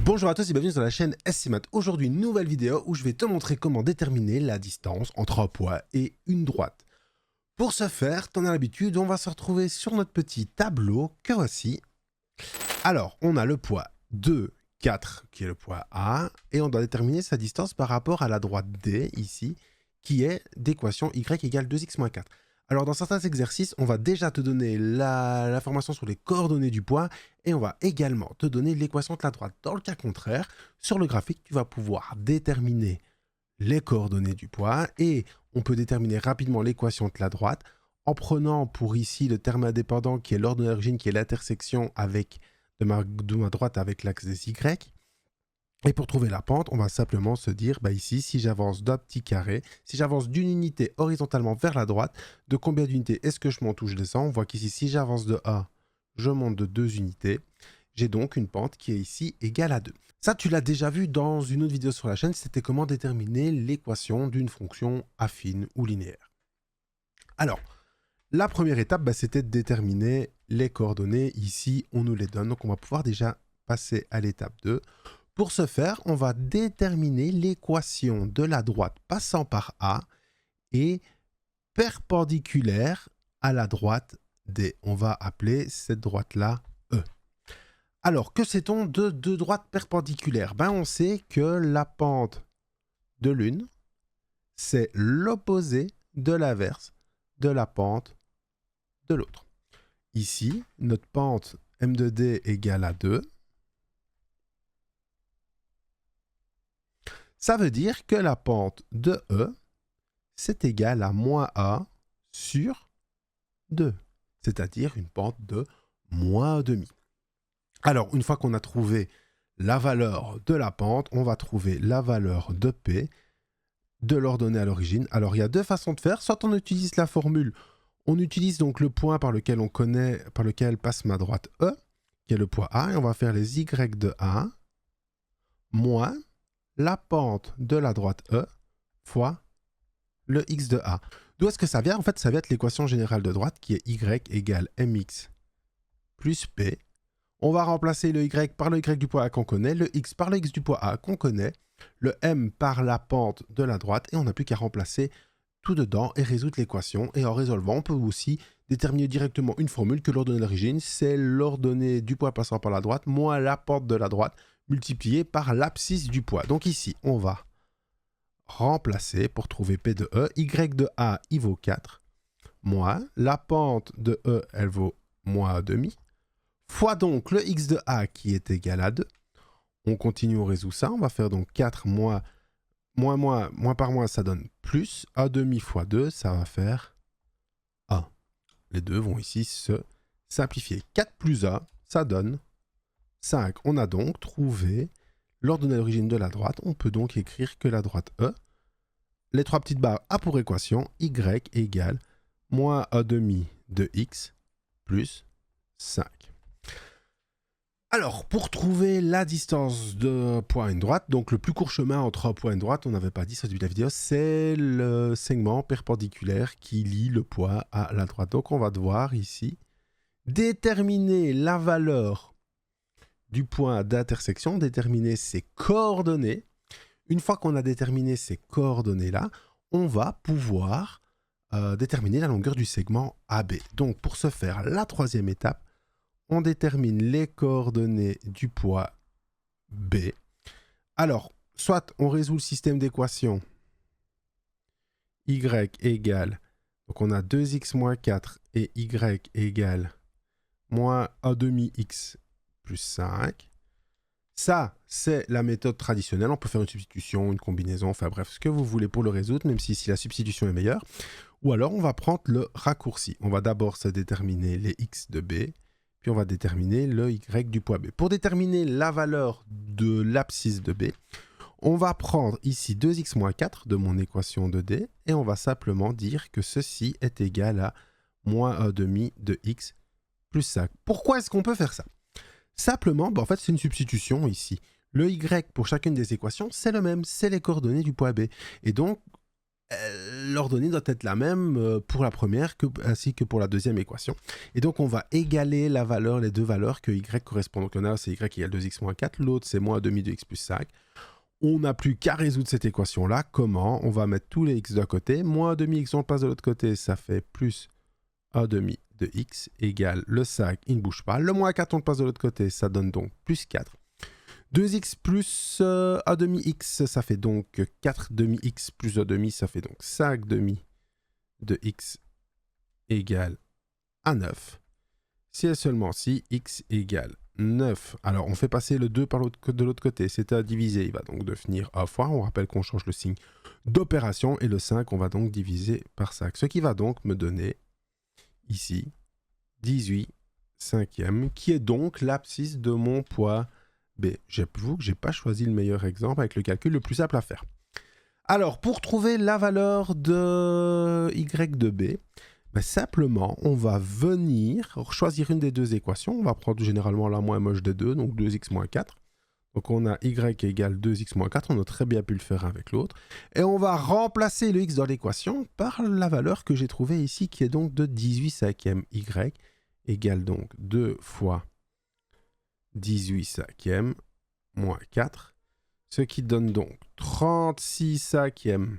Bonjour à tous et bienvenue sur la chaîne SCMath. Aujourd'hui, une nouvelle vidéo où je vais te montrer comment déterminer la distance entre un poids et une droite. Pour ce faire, t'en as l'habitude, on va se retrouver sur notre petit tableau que voici. Alors, on a le poids 2, 4 qui est le poids A et on doit déterminer sa distance par rapport à la droite D ici qui est d'équation y égale 2x moins 4. Alors, dans certains exercices, on va déjà te donner l'information sur les coordonnées du poids et on va également te donner l'équation de la droite. Dans le cas contraire, sur le graphique, tu vas pouvoir déterminer les coordonnées du poids et on peut déterminer rapidement l'équation de la droite en prenant pour ici le terme indépendant qui est l'ordonnée d'origine, qui est l'intersection avec de ma droite avec l'axe des Y. Et pour trouver la pente, on va simplement se dire, ici, si j'avance d'un petit carré, si j'avance d'une unité horizontalement vers la droite, de combien d'unités est-ce que je monte ou je descends? On voit qu'ici, si j'avance de 1, je monte de 2 unités. J'ai donc une pente qui est ici égale à 2. Ça, tu l'as déjà vu dans une autre vidéo sur la chaîne, c'était comment déterminer l'équation d'une fonction affine ou linéaire. Alors, la première étape, c'était de déterminer les coordonnées. Ici, on nous les donne, donc on va pouvoir déjà passer à l'étape 2. Pour ce faire, on va déterminer l'équation de la droite passant par A et perpendiculaire à la droite D. On va appeler cette droite-là E. Alors, que sait-on de deux droites perpendiculaires? On sait que la pente de l'une, c'est l'opposé de l'inverse de la pente de l'autre. Ici, notre pente M de D égale à 2. Ça veut dire que la pente de E, c'est égal à moins A sur 2, c'est-à-dire une pente de moins 1,5. Alors, une fois qu'on a trouvé la valeur de la pente, on va trouver la valeur de P de l'ordonnée à l'origine. Alors, il y a deux façons de faire. Soit on utilise la formule, on utilise donc le point par lequel on connaît, par lequel passe ma droite E, qui est le poids A, et on va faire les Y de A, moins la pente de la droite E fois le x de A. D'où est-ce que ça vient? En fait, ça vient de l'équation générale de droite qui est y égale mx plus p. On va remplacer le y par le y du poids A qu'on connaît, le x par le x du poids A qu'on connaît, le m par la pente de la droite, et on n'a plus qu'à remplacer tout dedans et résoudre l'équation. Et en résolvant, on peut aussi déterminer directement une formule que l'ordonnée d'origine, c'est l'ordonnée du poids passant par la droite moins la pente de la droite multiplié par l'abscisse du poids. Donc ici, on va remplacer pour trouver P de E. Y de A, il vaut 4. Moins la pente de E, elle vaut moins 1,5. Fois donc le X de A qui est égal à 2. On continue, on résout ça. On va faire donc 4 moins par moins, ça donne plus. 1,5 fois 2, ça va faire 1. Les deux vont ici se simplifier. 4 plus 1, ça donne 5. On a donc trouvé l'ordonnée à l'origine de la droite. On peut donc écrire que la droite E, les trois petites barres a pour équation y égale moins 1,5 de x plus 5. Alors, pour trouver la distance de point à une droite, donc le plus court chemin entre un point et une droite, on n'avait pas dit ça au début de la vidéo, c'est le segment perpendiculaire qui lie le point à la droite. Donc on va devoir ici déterminer la valeur du point d'intersection, déterminer ses coordonnées. Une fois qu'on a déterminé ces coordonnées-là, on va pouvoir déterminer la longueur du segment AB. Donc, pour ce faire, la troisième étape, on détermine les coordonnées du poids B. Alors, soit on résout le système d'équations y égale, donc on a 2x moins 4 et y égale moins 1,5x plus 5. Ça, c'est la méthode traditionnelle. On peut faire une substitution, une combinaison, enfin bref, ce que vous voulez pour le résoudre, même si la substitution est meilleure. Ou alors, on va prendre le raccourci. On va d'abord se déterminer les x de B, puis on va déterminer le y du poids B. Pour déterminer la valeur de l'abscisse de B, on va prendre ici 2x moins 4 de mon équation de D, et on va simplement dire que ceci est égal à moins 1,5 de x plus 5. Pourquoi est-ce qu'on peut faire ça? Simplement, en fait, c'est une substitution ici. Le y pour chacune des équations, c'est le même, c'est les coordonnées du poids B. Et donc, l'ordonnée doit être la même pour la première ainsi que pour la deuxième équation. Et donc, on va égaler les deux valeurs que y correspondent. Donc, l'un, c'est y égale 2x moins 4, l'autre, c'est moins demi de x plus 5. On n'a plus qu'à résoudre cette équation-là. Comment? On va mettre tous les x d'un côté. Moins demi x, on le passe de l'autre côté, ça fait plus a demi de x égale le 5, il ne bouge pas. Le moins 4, on le passe de l'autre côté, ça donne donc plus 4. 2x plus a demi x, ça fait donc 4 demi x plus a demi, ça fait donc 5 demi de x égale à 9. Si et seulement si x égale 9. Alors, on fait passer le 2 de l'autre côté, c'est à diviser. Il va donc devenir a fois. On rappelle qu'on change le signe d'opération. Et le 5, on va donc diviser par 5. Ce qui va donc me donner ici 18 cinquièmes, qui est donc l'abscisse de mon poids B. J'avoue que je n'ai pas choisi le meilleur exemple avec le calcul le plus simple à faire. Alors, pour trouver la valeur de y de B, simplement, on va venir choisir une des deux équations. On va prendre généralement la moins moche des deux, donc 2x moins 4. Donc on a y égale 2x moins 4, on a très bien pu le faire avec l'autre. Et on va remplacer le x dans l'équation par la valeur que j'ai trouvée ici, qui est donc de 18 cinquièmes. Y égale donc 2 fois 18 cinquièmes moins 4, ce qui donne donc 36 cinquièmes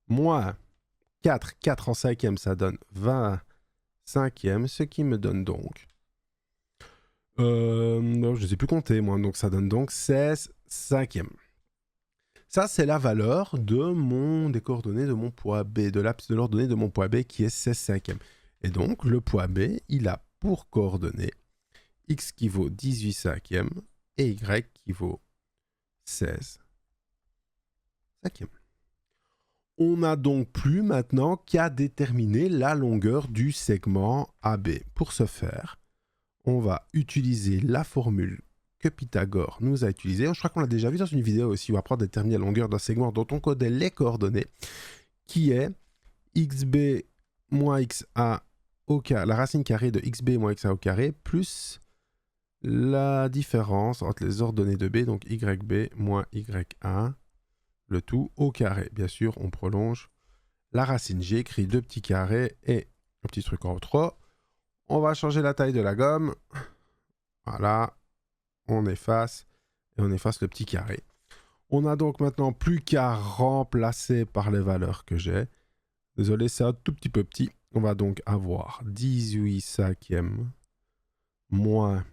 moins 4, 4 en cinquième, ça donne 20 cinquièmes, ce qui me donne donc... non, je ne sais plus compter, moi. Donc, ça donne donc 16 cinquièmes. Ça, c'est la valeur des coordonnées de mon poids B, de l'ordonnée de mon poids B qui est 16 cinquièmes. Et donc, le poids B, il a pour coordonnées x qui vaut 18 cinquièmes et y qui vaut 16 cinquièmes. On n'a donc plus maintenant qu'à déterminer la longueur du segment AB. Pour ce faire, on va utiliser la formule que Pythagore nous a utilisée. Je crois qu'on l'a déjà vu dans une vidéo aussi, où on va apprendre à déterminer la longueur d'un segment dont on connaît les coordonnées, qui est xb moins xa au carré, la racine carrée de xb moins xa au carré, plus la différence entre les ordonnées de b, donc yb moins ya, le tout au carré. Bien sûr, on prolonge la racine. J'ai écrit deux petits carrés et un petit truc en trop. On va changer la taille de la gomme. Voilà. On efface. Et on efface le petit carré. On n'a donc maintenant plus qu'à remplacer par les valeurs que j'ai. Désolé, c'est un tout petit peu petit. On va donc avoir 18 cinquièmes moins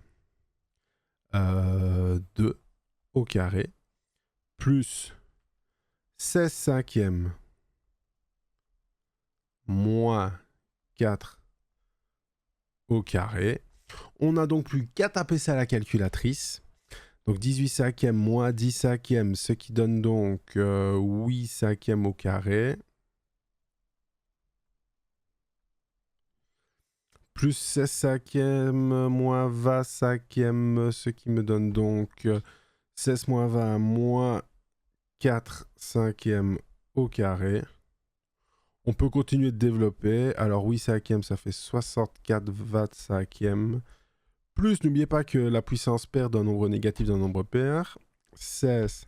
2 au carré plus 16 cinquièmes moins 4 au carré. On n'a donc plus qu'à taper ça à la calculatrice. Donc 18 cinquièmes moins 10 cinquièmes, ce qui donne donc 8 cinquièmes au carré. Plus 16 cinquièmes moins 20 cinquièmes, ce qui me donne donc 16 moins 20 moins 4 cinquièmes au carré. On peut continuer de développer. Alors 8 cinquièmes, ça fait 64 25e. Plus, n'oubliez pas que la puissance paire d'un nombre négatif d'un nombre pair. 16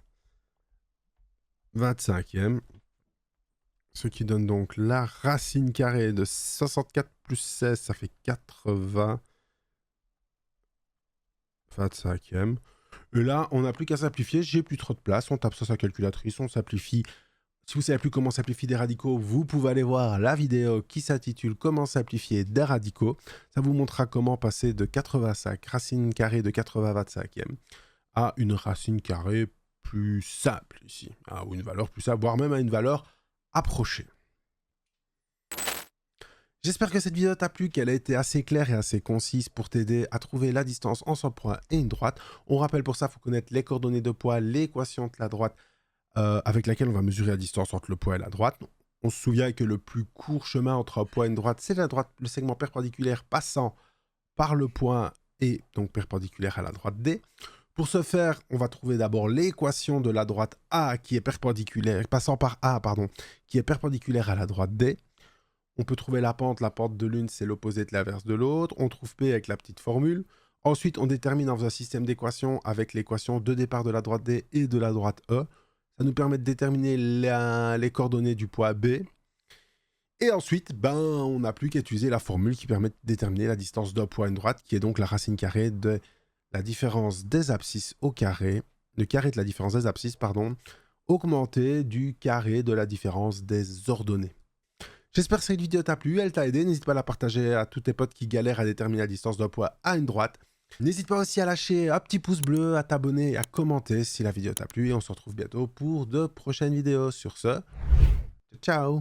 25e. Ce qui donne donc la racine carrée de 64 plus 16, ça fait 80 25e. Et là, on n'a plus qu'à simplifier. J'ai plus trop de place. On tape sur sa calculatrice, on simplifie. Si vous ne savez plus comment simplifier des radicaux, vous pouvez aller voir la vidéo qui s'intitule « Comment simplifier des radicaux ». Ça vous montrera comment passer de 85, racine carrée de 80 25e, à une racine carrée plus simple ici, ou une valeur plus simple, voire même à une valeur approchée. J'espère que cette vidéo t'a plu, qu'elle a été assez claire et assez concise pour t'aider à trouver la distance entre un point et une droite. On rappelle pour ça, il faut connaître les coordonnées de poids, l'équation de la droite, avec laquelle on va mesurer la distance entre le poids et la droite. On se souvient que le plus court chemin entre un point et une droite, c'est la droite, le segment perpendiculaire passant par le point et donc perpendiculaire à la droite D. Pour ce faire, on va trouver d'abord l'équation de la droite A qui est perpendiculaire, passant par A, pardon, qui est perpendiculaire à la droite D. On peut trouver la pente de l'une, c'est l'opposé de l'inverse de l'autre. On trouve P avec la petite formule. Ensuite, on détermine dans un système d'équations avec l'équation de départ de la droite D et de la droite E. Ça nous permet de déterminer les coordonnées du poids B. Et ensuite, on n'a plus qu'à utiliser la formule qui permet de déterminer la distance d'un poids à une droite, qui est donc la racine carrée de la différence des abscisses au carré, le carré de la différence des abscisses, pardon, augmenté du carré de la différence des ordonnées. J'espère que cette vidéo t'a plu, elle t'a aidé. N'hésite pas à la partager à tous tes potes qui galèrent à déterminer la distance d'un poids à une droite. N'hésite pas aussi à lâcher un petit pouce bleu, à t'abonner et à commenter si la vidéo t'a plu. Et on se retrouve bientôt pour de prochaines vidéos. Sur ce, ciao!